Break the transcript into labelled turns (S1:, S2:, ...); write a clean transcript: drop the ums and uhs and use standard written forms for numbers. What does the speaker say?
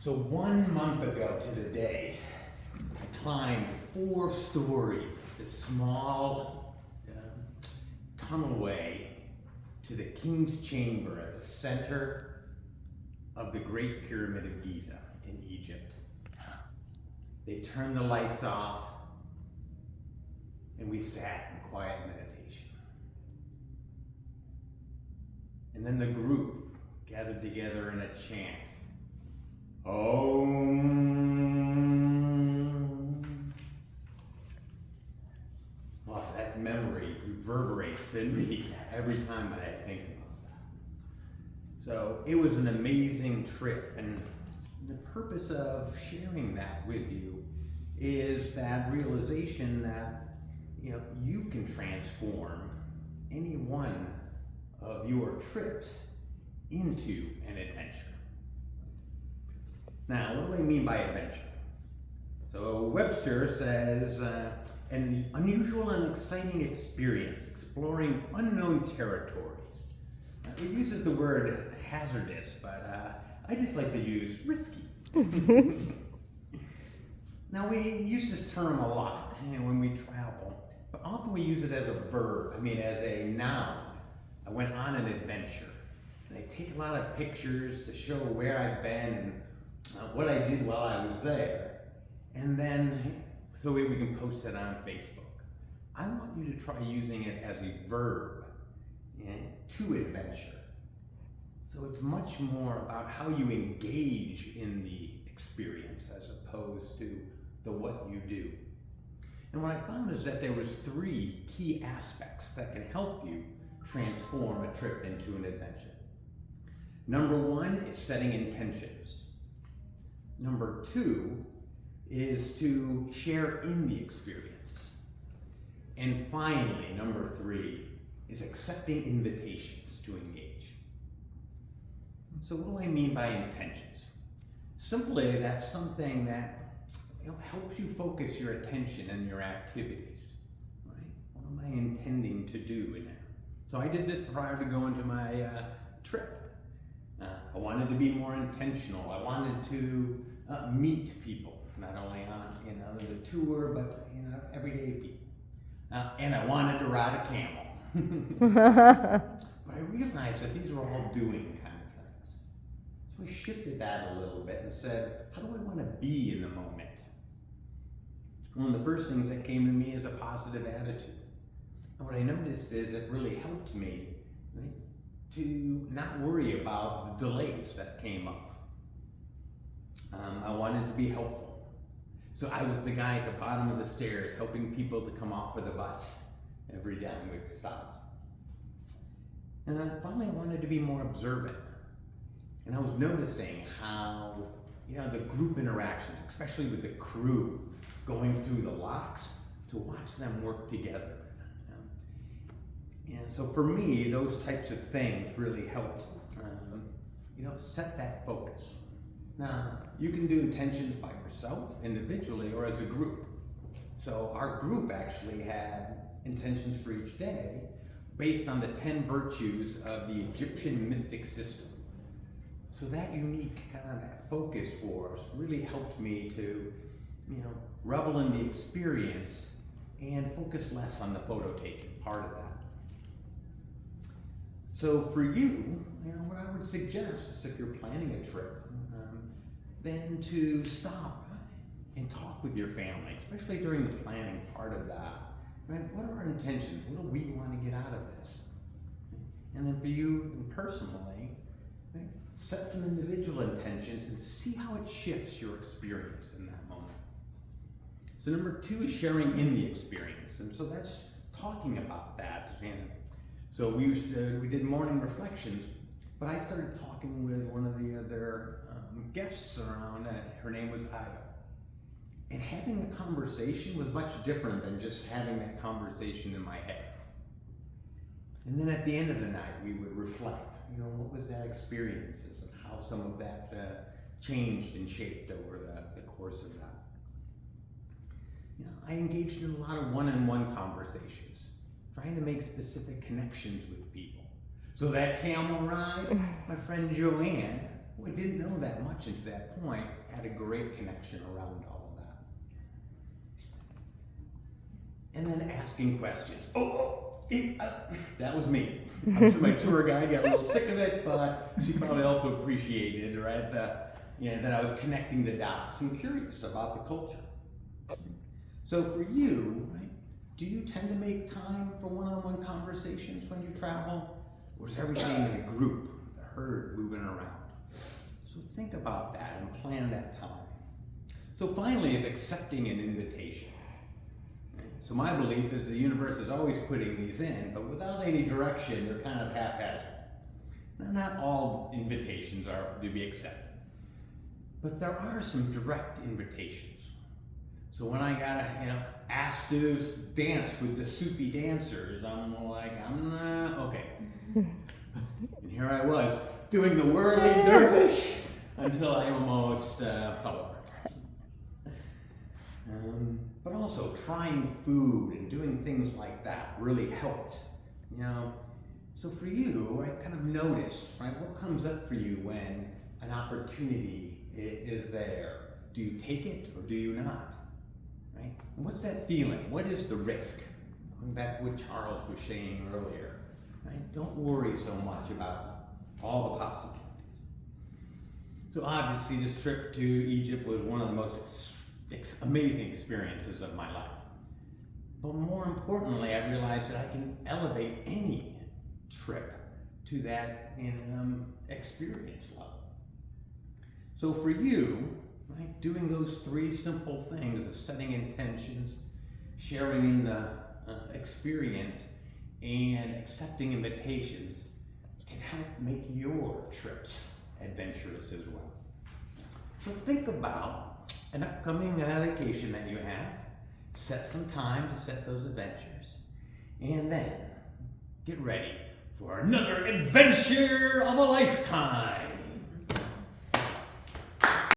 S1: So 1 month ago to the day, I climbed 4 stories of this small tunnelway to the King's Chamber at the center of the Great Pyramid of Giza in Egypt. They turned the lights off and we sat in quiet meditation. And then the group gathered together in a chant. Om. Wow, that memory reverberates in me every time that I think about that. So it was an amazing trip, and the purpose of sharing that with you is that realization that you can transform any one of your trips into an adventure. Now, what do I mean by adventure? So Webster says, an unusual and exciting experience exploring unknown territories. It uses the word hazardous, but I just like to use risky. Now, we use this term a lot when we travel, but often we use it as a verb, as a noun. I went on an adventure. And I take a lot of pictures to show where I've been and what I did while I was there, and then so we can post it on Facebook. I want you to try using it as a verb to adventure. So it's much more about how you engage in the experience as opposed to the what you do. And what I found is that there was 3 key aspects that can help you transform a trip into an adventure. Number 1 is setting intentions. Number 2 is to share in the experience. And finally, number 3 is accepting invitations to engage. So what do I mean by intentions? Simply, that's something that helps you focus your attention and your activities. Right? What am I intending to do in there? So I did this prior to going to my trip. I wanted to be more intentional. I wanted to meet people, not only on the tour, but everyday people. And I wanted to ride a camel. But I realized that these were all doing kind of things. So I shifted that a little bit and said, how do I want to be in the moment? One of the first things that came to me is a positive attitude. And what I noticed is it really helped me to not worry about the delays that came up. I wanted to be helpful. So I was the guy at the bottom of the stairs helping people to come off of the bus every time we stopped. And then finally I wanted to be more observant. And I was noticing how, the group interactions, especially with the crew, going through the locks, to watch them work together. And so for me, those types of things really helped, set that focus. Now, you can do intentions by yourself, individually, or as a group. So our group actually had intentions for each day based on the 10 virtues of the Egyptian mystic system. So that unique kind of focus for us really helped me to, revel in the experience and focus less on the photo taking part of that. So for you, what I would suggest is if you're planning a trip, then to stop and talk with your family, especially during the planning part of that. Right? What are our intentions? What do we want to get out of this? And then for you personally, right, set some individual intentions and see how it shifts your experience in that moment. So number 2 is sharing in the experience. And so that's talking about that. And so we did morning reflections, but I started talking with one of the other guests around. Her name was Aya. And having a conversation was much different than just having that conversation in my head. And then at the end of the night, we would reflect, what was that experiences and how some of that changed and shaped over the course of that. I engaged in a lot of one-on-one conversations, trying to make specific connections with people. So that camel ride, my friend Joanne who I didn't know that much into that point had a great connection around all of that. And then asking questions. That was me. I'm sure my tour guide got a little sick of it, but she probably also appreciated, right, that I was connecting the dots and curious about the culture. So for you, right, do you tend to make time for one-on-one conversations when you travel? Or is everything in a group, a herd moving around? So think about that and plan that time. So finally is accepting an invitation. Right? So my belief is the universe is always putting these in, but without any direction, they're kind of haphazard. Now, not all invitations are to be accepted, but there are some direct invitations. So when I got asked to dance with the Sufi dancers, I'm like, okay. And here I was doing the whirling dervish until I almost fell over. But also trying food and doing things like that really helped. So for you, I kind of notice, right, what comes up for you when an opportunity is there? Do you take it or do you not? Right? And what's that feeling? What is the risk? Going back to what Charles was saying earlier. Right? Don't worry so much about all the possibilities. So obviously this trip to Egypt was one of the most amazing experiences of my life. But more importantly, I realized that I can elevate any trip to that experience level. So for you, right, doing those three simple things of setting intentions, sharing in the experience, and accepting invitations can help make your trips adventurous as well. So think about an upcoming vacation that you have, set some time to set those adventures, and then get ready for another adventure of a lifetime.